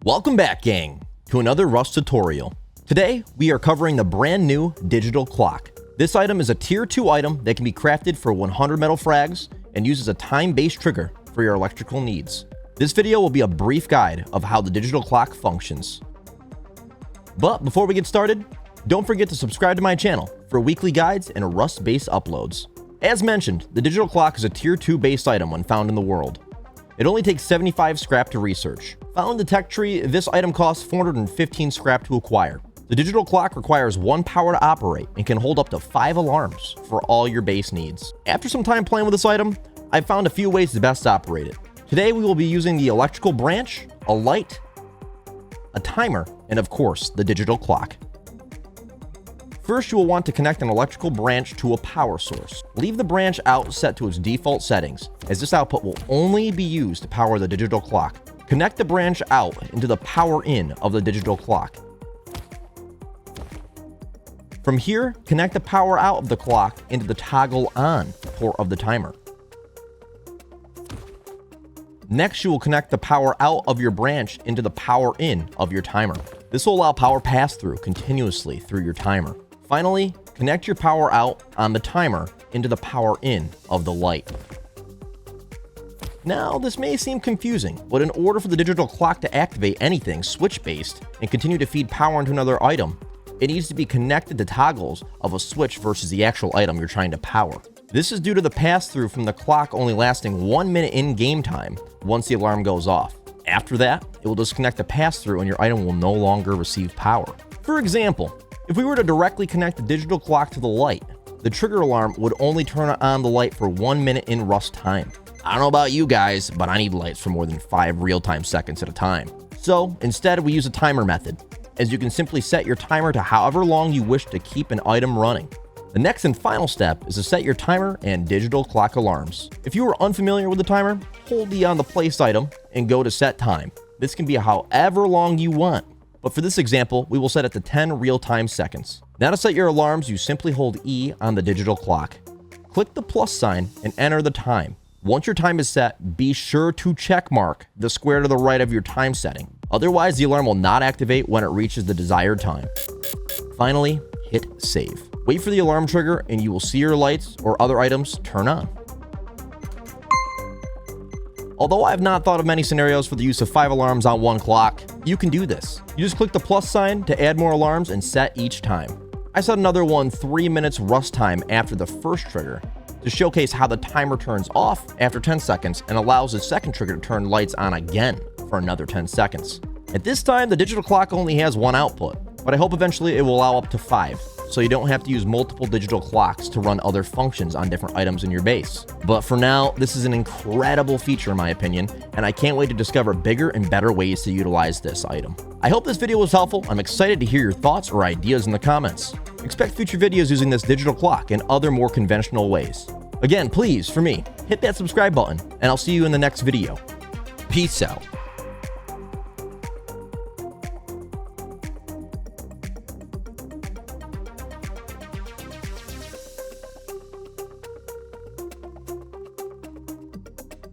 Welcome back, gang, to another Rust tutorial. Today, we are covering the brand new digital clock. This item is a tier 2 item that can be crafted for 100 metal frags and uses a time-based trigger for your electrical needs. This video will be a brief guide of how the digital clock functions. But before we get started, don't forget to subscribe to my channel for weekly guides and Rust-based uploads. As mentioned, the digital clock is a tier 2 based item when found in the world. It only takes 75 scrap to research. Found in the tech tree, this item costs 415 scrap to acquire. The digital clock requires 1 power to operate and can hold up to 5 alarms for all your base needs. After some time playing with this item, I've found a few ways to best operate it. Today we will be using the electrical branch, a light, a timer, and of course, the digital clock. First, you will want to connect an electrical branch to a power source. Leave the branch out set to its default settings, as this output will only be used to power the digital clock. Connect the branch out into the power in of the digital clock. From here, connect the power out of the clock into the toggle on port of the timer. Next, you will connect the power out of your branch into the power in of your timer. This will allow power pass-through continuously through your timer. Finally, connect your power out on the timer into the power in of the light. Now, this may seem confusing, but in order for the digital clock to activate anything switch-based and continue to feed power into another item, it needs to be connected to toggles of a switch versus the actual item you're trying to power. This is due to the pass-through from the clock only lasting 1 minute in game time once the alarm goes off. After that, it will disconnect the pass-through and your item will no longer receive power. For example, if we were to directly connect the digital clock to the light, the trigger alarm would only turn on the light for 1 minute in Rust time. I don't know about you guys, but I need lights for more than 5 real-time seconds at a time. So instead, we use a timer method, as you can simply set your timer to however long you wish to keep an item running. The next and final step is to set your timer and digital clock alarms. If you are unfamiliar with the timer, hold the on the place item and go to set time. This can be however long you want, but for this example, we will set it to 10 real-time seconds. Now to set your alarms, you simply hold E on the digital clock. Click the plus sign and enter the time. Once your time is set, be sure to check mark the square to the right of your time setting. Otherwise, the alarm will not activate when it reaches the desired time. Finally, hit save. Wait for the alarm trigger and you will see your lights or other items turn on. Although I have not thought of many scenarios for the use of 5 alarms on one clock, you can do this. You just click the plus sign to add more alarms and set each time. I set another one 3 minutes Rust time after the first trigger to showcase how the timer turns off after 10 seconds and allows the second trigger to turn lights on again for another 10 seconds. At this time, the digital clock only has 1 output, but I hope eventually it will allow up to 5. So you don't have to use multiple digital clocks to run other functions on different items in your base. But for now, this is an incredible feature in my opinion, and I can't wait to discover bigger and better ways to utilize this item. I hope this video was helpful. I'm excited to hear your thoughts or ideas in the comments. Expect future videos using this digital clock and other more conventional ways. Again, please, for me, hit that subscribe button, and I'll see you in the next video. Peace out.